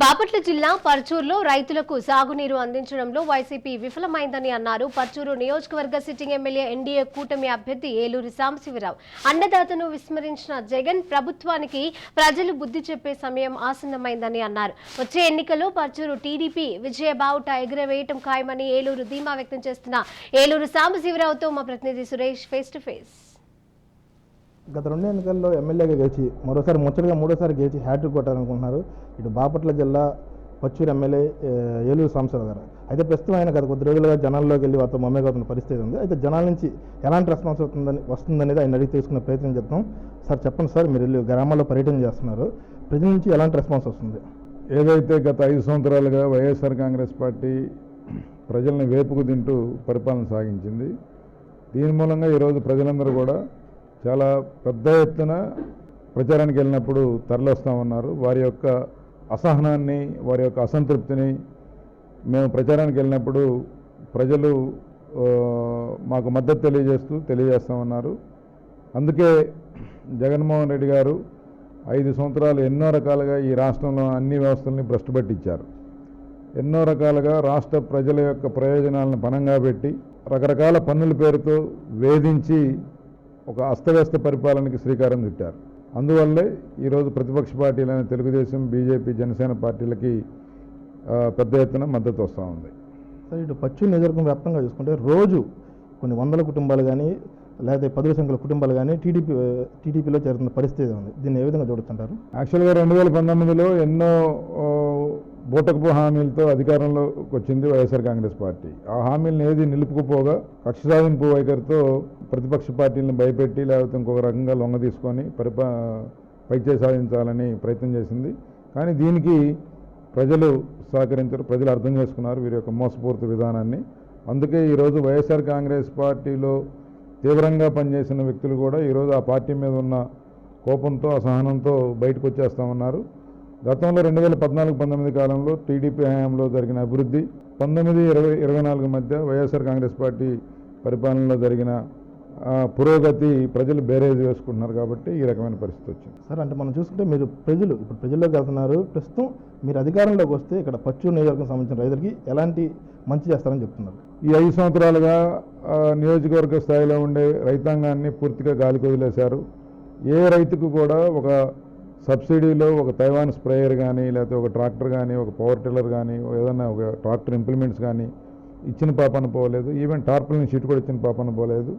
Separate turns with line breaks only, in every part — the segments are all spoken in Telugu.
బాపట్ల జిల్లా పర్చూరులో రైతులకు సాగునీరు అందించడంలో వైసీపీ విఫలమైందని అన్నారు. పర్చూరు నియోజకవర్గ సిట్టింగ్ ఎమ్మెల్యే ఎన్డీఏ కూటమి అభ్యర్థి ఏలూరి సాంబశివరావు. అన్నదాతను విస్మరించిన జగన్ ప్రభుత్వానికి ప్రజలు బుద్ధి చెప్పే సమయం ఆసన్నమైందని అన్నారు. వచ్చే ఎన్నికల్లో పర్చూరు టీడీపీ విజయ బావుట ఎగురవేయటం ఖాయమని ఏలూరు ధీమా వ్యక్తం చేస్తున్న ఏలూరు సాంబశివరావుతో మా ప్రతినిధి సురేష్ ఫేస్ టు ఫేస్.
గత 2 ఎన్నికల్లో ఎమ్మెల్యేగా గెలిచి మరోసారి ముచ్చటగా మూడోసారి గెలిచి హ్యాట్రిక్ కొట్టాలనుకుంటున్నారు ఇటు బాపట్ల జిల్లా పచ్చూరు ఎమ్మెల్యే ఏలూరు సాంబశివరావు గారు. అయితే ప్రస్తుతం ఆయన గత కొద్ది రోజులుగా జనాల్లోకి వెళ్ళి వారితో మమ్మేగవుతున్న పరిస్థితి ఉంది. అయితే జనాల నుంచి ఎలాంటి రెస్పాన్స్ వస్తుందనేది ఆయన అడిగి తెలుసుకునే ప్రయత్నం చేద్దాం. సార్ చెప్పండి సార్, మీరు వెళ్ళి గ్రామాల్లో పర్యటన చేస్తున్నారు, ప్రజల నుంచి ఎలాంటి రెస్పాన్స్ వస్తుంది?
ఏదైతే గత 5 సంవత్సరాలుగా వైఎస్ఆర్ కాంగ్రెస్ పార్టీ ప్రజల్ని వేపుకు తింటూ పరిపాలన సాగించింది. దీని మూలంగా ఈరోజు ప్రజలందరూ కూడా చాలా పెద్ద ఎత్తున ప్రచారానికి వెళ్ళినప్పుడు తరలిస్తామన్నారు. వారి యొక్క అసహనాన్ని, వారి యొక్క అసంతృప్తిని మేము ప్రచారానికి వెళ్ళినప్పుడు ప్రజలు మాకు మద్దతు తెలియజేస్తామన్నారు. అందుకే జగన్మోహన్ రెడ్డి గారు 5 సంవత్సరాలు ఎన్నో రకాలుగా ఈ రాష్ట్రంలో అన్ని వ్యవస్థల్ని భ్రష్టుపట్టించారు. ఎన్నో రకాలుగా రాష్ట్ర ప్రజల యొక్క ప్రయోజనాలను పణంగా పెట్టి రకరకాల పన్నుల పేరుతో వేధించి ఒక అస్తవ్యస్త పరిపాలనకి శ్రీకారం చుట్టారు. అందువల్లే ఈరోజు ప్రతిపక్ష పార్టీలైన తెలుగుదేశం, బీజేపీ, జనసేన పార్టీలకి పెద్ద ఎత్తున మద్దతు వస్తూ ఉంది.
సార్, ఇటు పశ్చిమ నియోజకవర్గం వ్యాప్తంగా చూసుకుంటే రోజు కొన్ని వందల కుటుంబాలు కానీ లేకపోతే 10 సంఖ్యల కుటుంబాలు కానీ టీడీపీలో చేరుతున్న పరిస్థితి ఉంది. దీన్ని ఏ విధంగా చూడుతుంటారు?
యాక్చువల్గా 2019లో ఎన్నో బూటకపు హామీలతో అధికారంలోకి వచ్చింది వైఎస్ఆర్ కాంగ్రెస్ పార్టీ. ఆ హామీలను ఏది నిలుపుకుపోగా కక్ష సాధింపు వైఖరితో ప్రతిపక్ష పార్టీలను భయపెట్టి లేకపోతే ఇంకొక రకంగా లొంగ తీసుకొని పైచే సాధించాలని ప్రయత్నం చేసింది. కానీ దీనికి ప్రజలు సహకరించారు, ప్రజలు అర్థం చేసుకున్నారు వీరి యొక్క మోసపూరిత విధానాన్ని. అందుకే ఈరోజు వైఎస్ఆర్ కాంగ్రెస్ పార్టీలో తీవ్రంగా పనిచేసిన వ్యక్తులు కూడా ఈరోజు ఆ పార్టీ మీద ఉన్న కోపంతో, అసహనంతో బయటకు వచ్చేస్తామన్నారు. గతంలో 2014-19 కాలంలో టీడీపీ హయాంలో జరిగిన అభివృద్ధి, 19-24 మధ్య వైఎస్ఆర్ కాంగ్రెస్ పార్టీ పరిపాలనలో జరిగిన పురోగతి ప్రజలు బేరేజ్ వేసుకుంటున్నారు. కాబట్టి ఈ రకమైన పరిస్థితి వచ్చింది.
సార్, అంటే మనం చూసుకుంటే మీరు ఇప్పుడు ప్రజల్లోకి వెళ్తున్నారు. ప్రస్తుతం మీరు అధికారంలోకి వస్తే ఇక్కడ పశ్చిమ నియోజకవర్గం సంబంధించిన రైతులకి ఎలాంటి మంచి చేస్తారని చెప్తున్నారు?
ఈ 5 సంవత్సరాలుగా నియోజకవర్గ స్థాయిలో ఉండే రైతాంగాన్ని పూర్తిగా గాలికి వదిలేశారు. ఏ రైతుకు కూడా ఒక సబ్సిడీలో ఒక తైవాన్ స్ప్రేయర్ కానీ, లేకపోతే ఒక ట్రాక్టర్ కానీ, ఒక పవర్ టిల్లర్ కానీ, ఏదైనా ఒక ట్రాక్టర్ ఇంప్లిమెంట్స్ కానీ ఇచ్చిన పాపన పోలేదు. ఈవెన్ టార్పుల్ని షీట్ కూడా ఇచ్చిన పాపన పోలేదు.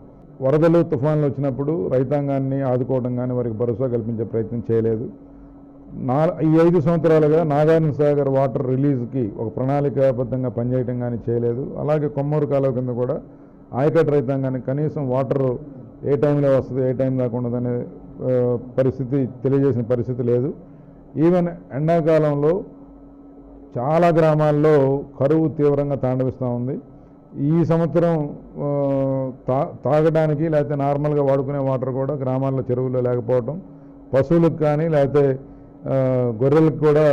వరదలు, తుఫాన్లు వచ్చినప్పుడు రైతాంగాన్ని ఆదుకోవడం కానీ, వారికి భరోసా కల్పించే ప్రయత్నం చేయలేదు. ఈ 5 సంవత్సరాలుగా నాగార్జున సాగర్ వాటర్ రిలీజ్కి ఒక ప్రణాళికాబద్ధంగా పనిచేయడం కానీ చేయలేదు. అలాగే కొమ్మూరు కాలువ కింద కూడా ఆయకట్టు రైతాంగానికి కనీసం వాటర్ ఏ టైంలో వస్తుంది, ఏ టైం దాకా ఉండదనే పరిస్థితి తెలియజేసిన పరిస్థితి లేదు. ఈవెన్ ఎండాకాలంలో చాలా గ్రామాల్లో కరువు తీవ్రంగా తాండవిస్తూ ఉంది. ఈ సంవత్సరం తాగడానికి లేకపోతే నార్మల్గా వాడుకునే వాటర్ కూడా గ్రామాల్లో చెరువుల్లో లేకపోవడం, పశువులకు కానీ లేకపోతే గొర్రెలకు కూడా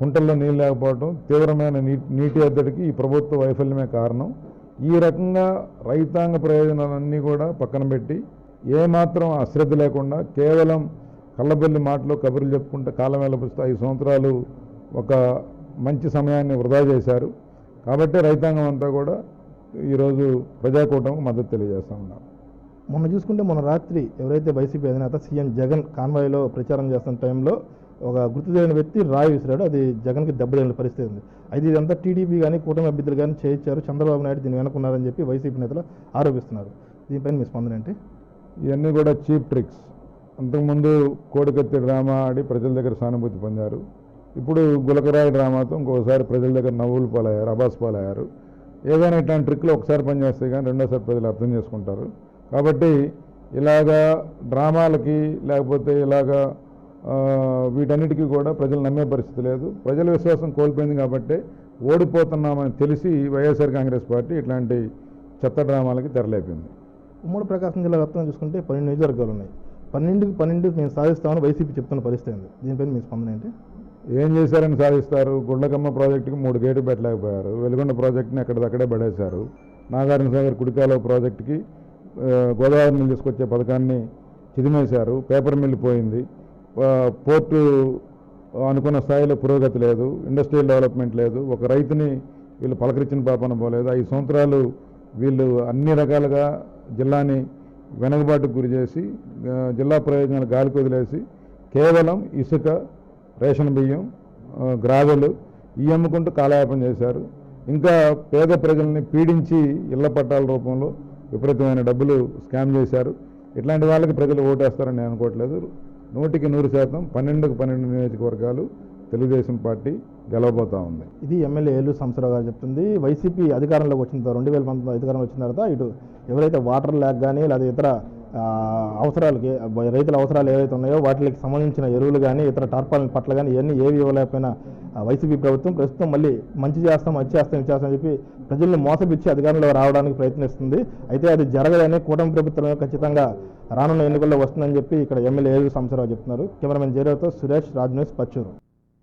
కుంటల్లో నీళ్ళు లేకపోవడం, తీవ్రమైన నీటి ఎద్దడికి ఈ ప్రభుత్వ వైఫల్యమే కారణం. ఈ రకంగా రైతాంగ ప్రయోజనాలన్నీ కూడా పక్కన పెట్టి ఏమాత్రం అశ్రద్ధ లేకుండా కేవలం కళ్ళబెల్లి మాటలు, కబుర్లు చెప్పుకుంటే కాలం వెళ్ళబుస్తూ 5 సంవత్సరాలు ఒక మంచి సమయాన్ని వృధా చేశారు. కాబట్టి రైతాంగం అంతా కూడా ఈరోజు ప్రజాకూటమికి మద్దతు తెలియజేస్తూ ఉన్నారు.
మొన్న చూసుకుంటే మొన్న రాత్రి ఎవరైతే వైసీపీ అధినేత సీఎం జగన్ కాన్వాయ్లో ప్రచారం చేస్తున్న టైంలో ఒక గుర్తు తెలియని వ్యక్తి రాయి విసిరాడు. అది జగన్కి దెబ్బతిన పరిస్థితి ఉంది. అయితే ఇదంతా టీడీపీ కానీ కూటమి అభ్యర్థులు కానీ చేయించారు, చంద్రబాబు నాయుడు దీన్ని వెనుకున్నారని చెప్పి వైసీపీ నేతలు ఆరోపిస్తున్నారు. దీనిపైన మీ స్పందన ఏంటి?
ఇవన్నీ కూడా చీప్ ట్రిక్స్. అంతకుముందు కోడికత్తి డ్రామా ఆడి ప్రజల దగ్గర సానుభూతి పొందారు. ఇప్పుడు గులకరాయి డ్రామాతో ఇంకొకసారి ప్రజల దగ్గర నవ్వులు పాలయ్యారు, అబాస్ పాలయ్యారు. ఏదైనా ఇట్లాంటి ట్రిక్లు ఒకసారి పనిచేస్తే కానీ రెండోసారి ప్రజలు అర్థం చేసుకుంటారు. కాబట్టి ఇలాగా డ్రామాలకి లేకపోతే ఇలాగా వీటన్నిటికీ కూడా ప్రజలు నమ్మే పరిస్థితి లేదు. ప్రజల విశ్వాసం కోల్పోయింది కాబట్టి ఓడిపోతున్నామని తెలిసి వైఎస్ఆర్ కాంగ్రెస్ పార్టీ ఇట్లాంటి చెత్త డ్రామాలకి తెరలేపింది.
ఉమ్మడి ప్రకాశం జిల్లా వ్యాప్తంగా చూసుకుంటే 12 నియోజకవర్గాలు ఉన్నాయి. 12 మేము సాధిస్తామని వైసీపీ చెప్తున్న పరిస్థితి ఉంది. దీనిపైన మీ స్పందన ఏంటి?
ఏం చేశారని సాధిస్తారు? గుండ్లకమ్మ ప్రాజెక్టుకి 3 గేట్లు పెట్టలేకపోయారు. వెలుగొండ ప్రాజెక్టుని అక్కడిదక్కడే పడేశారు. నాగార్జున సాగర్ కుడికాలువ ప్రాజెక్టుకి గోదావరి నీళ్ళు తీసుకొచ్చే పథకాన్ని చిదిమేశారు. పేపర్ మిల్లు పోయింది. పోర్టు అనుకున్న స్థాయిలో పురోగతి లేదు, ఇండస్ట్రియల్ డెవలప్మెంట్ లేదు, ఒక రైతుని వీళ్ళు పలకరించిన పాపన పోలేదు. 5 సంవత్సరాలు వీళ్ళు అన్ని రకాలుగా జిల్లాని వెనుకబాటుకు గురి చేసి జిల్లా ప్రయోజనాలు గాలికి వదిలేసి కేవలం ఇసుక, రేషన్ బియ్యం, గ్రావెలు ఈ అమ్ముకుంటూ కాలయాపన చేశారు. ఇంకా పేద ప్రజల్ని పీడించి ఇళ్ల పట్టాల రూపంలో విపరీతమైన డబ్బులు స్కామ్ చేశారు. ఇట్లాంటి వాళ్ళకి ప్రజలు ఓటేస్తారని నేను అనుకోవట్లేదు. 100% 12కు 12 నియోజకవర్గాలు తెలుగుదేశం పార్టీ గెలవబోతా ఉంది.
ఇది ఎమ్మెల్యే ఏలూరు సాంబశివరావు గారు చెప్తుంది. వైసీపీ అధికారంలోకి వచ్చిన తర్వాత 2019 అధికారంలో వచ్చిన తర్వాత ఇటు ఎవరైతే వాటర్ ల్యాక్ కానీ లేదా ఇతర అవసరాలకి రైతుల అవసరాలు ఏవైతే ఉన్నాయో వాటికి సంబంధించిన ఎరువులు కానీ ఇతర టార్పాలిన్ పట్ల కానీ ఇవన్నీ ఏవి ఇవ్వలేకపోయినా వైసీపీ ప్రభుత్వం ప్రస్తుతం మళ్ళీ మంచి చేస్తాం, అది చేస్తాం, ఇది చేస్తామని చెప్పి ప్రజల్ని మోసపిచ్చి అధికారంలో రావడానికి ప్రయత్నిస్తుంది. అయితే అది జరగదని కూటమి ప్రభుత్వం ఖచ్చితంగా రానున్న ఎన్నికల్లో వస్తుందని చెప్పి ఇక్కడ ఎమ్మెల్యే ఏలూరు సాంబశివరావు చెప్తున్నారు. కెమెరామెన్ జయరావుతో సురేష్, రాజ్ న్యూస్, పచ్చూరు.